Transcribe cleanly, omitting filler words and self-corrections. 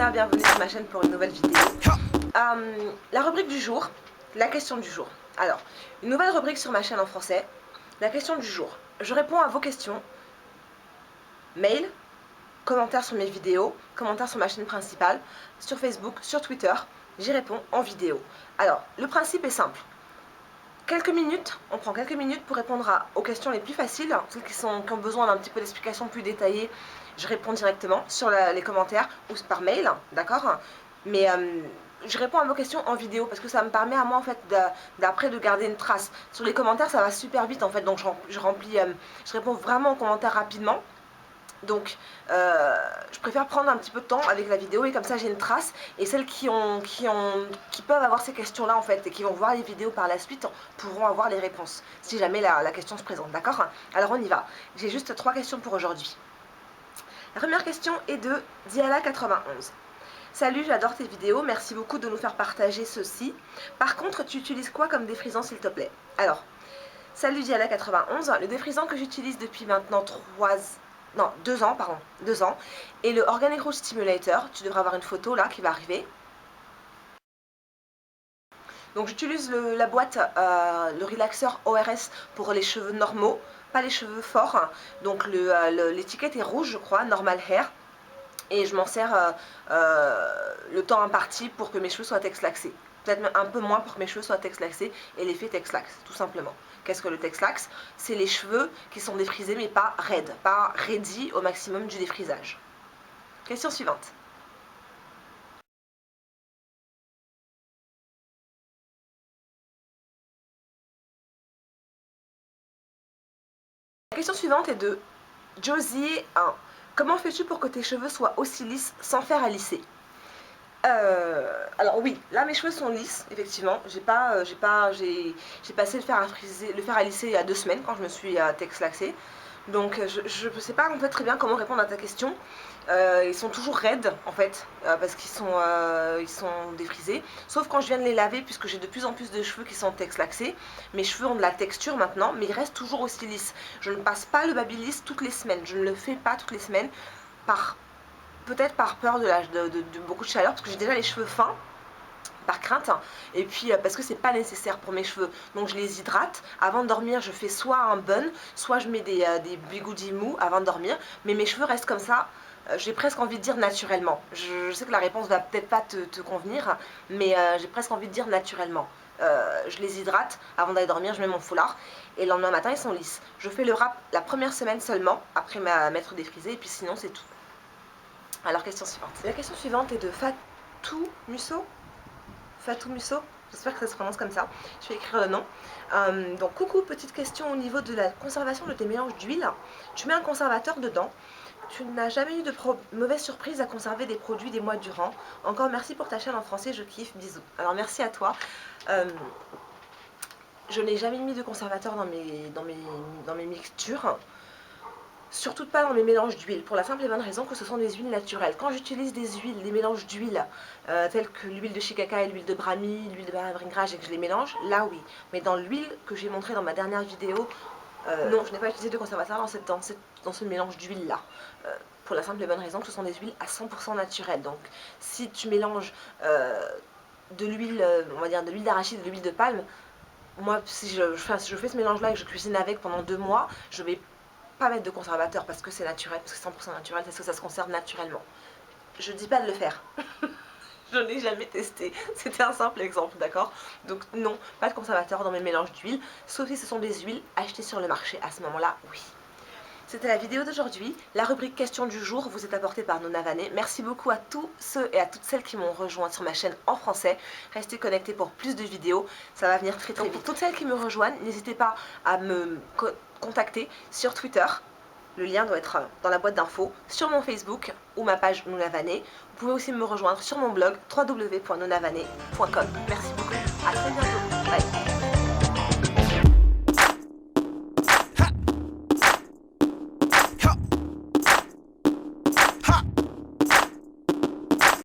partenaires, bienvenue sur ma chaîne pour une nouvelle vidéo. La rubrique du jour, la question du jour. Alors, une nouvelle rubrique sur ma chaîne en français, la question du jour. Je réponds à vos questions, mail, commentaires sur mes vidéos, commentaires sur ma chaîne principale, sur Facebook, sur Twitter, j'y réponds en vidéo. Alors, le principe est simple. On prend quelques minutes pour répondre aux questions les plus faciles, celles qui ont besoin d'un petit peu d'explications plus détaillées, je réponds directement sur les commentaires ou par mail, d'accord? Mais je réponds à vos questions en vidéo parce que ça me permet à moi en fait d'après de garder une trace. Sur les commentaires ça va super vite en fait, donc je réponds vraiment aux commentaires rapidement. Donc je préfère prendre un petit peu de temps avec la vidéo et comme ça j'ai une trace, et celles qui peuvent avoir ces questions là en fait et qui vont voir les vidéos par la suite pourront avoir les réponses si jamais la question se présente, d'accord? Alors on y va, j'ai juste 3 questions pour aujourd'hui. La première question est de Diala91. Salut, j'adore tes vidéos, merci beaucoup de nous faire partager ceci. Par contre, tu utilises quoi comme défrisant s'il te plaît? Alors, salut Diala91, le défrisant que j'utilise depuis maintenant 2 ans, et le Organic Rouge Stimulator, tu devrais avoir une photo là qui va arriver. Donc j'utilise la boîte, le relaxeur ORS pour les cheveux normaux, pas les cheveux forts. Donc l'étiquette est rouge je crois, Normal Hair. Et je m'en sers le temps imparti pour que mes cheveux soient texlaxés. Peut-être même un peu moins pour que mes cheveux soient texlaxés et l'effet texlax, tout simplement. Qu'est-ce que le texlax? C'est les cheveux qui sont défrisés mais pas raides, pas raidis au maximum du défrisage. Question suivante. La question suivante est de Josie1. Comment fais-tu pour que tes cheveux soient aussi lisses sans faire à lisser? Alors oui, là mes cheveux sont lisses, effectivement. J'ai passé le fer à lisser il y a 2 semaines quand je me suis texlaxée. Donc je ne sais pas en fait très bien comment répondre à ta question. Ils sont toujours raides en fait, parce qu'ils sont défrisés. Sauf quand je viens de les laver, puisque j'ai de plus en plus de cheveux qui sont texlaxés. Mes cheveux ont de la texture maintenant, mais ils restent toujours aussi lisses. Je ne passe pas le Babyliss toutes les semaines. Je ne le fais pas toutes les semaines peut-être par peur de beaucoup de chaleur, parce que j'ai déjà les cheveux fins, par crainte, et puis parce que c'est pas nécessaire pour mes cheveux. Donc je les hydrate. Avant de dormir, je fais soit un bun, soit je mets des bigoudis mous avant de dormir, mais mes cheveux restent comme ça. J'ai presque envie de dire naturellement. Je sais que la réponse va peut-être pas te convenir, mais j'ai presque envie de dire naturellement. Je les hydrate avant d'aller dormir, je mets mon foulard et le lendemain matin ils sont lisses. Je fais le wrap la première semaine seulement, après m'être défrisée, et puis sinon c'est tout. Alors, question suivante. La question suivante est de Fatou Musso. J'espère que ça se prononce comme ça. Je vais écrire le nom. Donc, coucou, petite question au niveau de la conservation de tes mélanges d'huile. Tu mets un conservateur dedans. Tu n'as jamais eu de mauvaise surprise à conserver des produits des mois durant. Encore merci pour ta chaîne en français, je kiffe, bisous. Alors, merci à toi. Je n'ai jamais mis de conservateur dans mes mixtures. Surtout pas dans mes mélanges d'huile, pour la simple et bonne raison que ce sont des huiles naturelles. Quand j'utilise des mélanges d'huile, tels que l'huile de shikaka, l'huile de brahmi, l'huile de bringrage, et que je les mélange, là oui. Mais dans l'huile que j'ai montré dans ma dernière vidéo, non, je n'ai pas utilisé de conservateur dans ce mélange d'huile là. Pour la simple et bonne raison que ce sont des huiles à 100% naturelles. Donc si tu mélanges de l'huile, on va dire de l'huile d'arachide et de l'huile de palme, moi si je fais ce mélange là et que je cuisine avec pendant 2 mois, je vais pas mettre de conservateur parce que c'est naturel, parce que c'est 100% naturel, parce que ça se conserve naturellement. Je dis pas de le faire. Je n'ai jamais testé. C'était un simple exemple, d'accord? Donc non, pas de conservateur dans mes mélanges d'huile, sauf si ce sont des huiles achetées sur le marché. À ce moment-là, oui. C'était la vidéo d'aujourd'hui. La rubrique question du jour vous est apportée par Nona Vanet. Merci beaucoup à tous ceux et à toutes celles qui m'ont rejoint sur ma chaîne en français. Restez connectés pour plus de vidéos. Ça va venir très vite. Pour toutes celles qui me rejoignent, n'hésitez pas à me contacter sur Twitter. Le lien doit être dans la boîte d'infos, sur mon Facebook ou ma page Nona Vanet. Vous pouvez aussi me rejoindre sur mon blog www.nonavanet.com. Merci beaucoup. À très bientôt. Bye.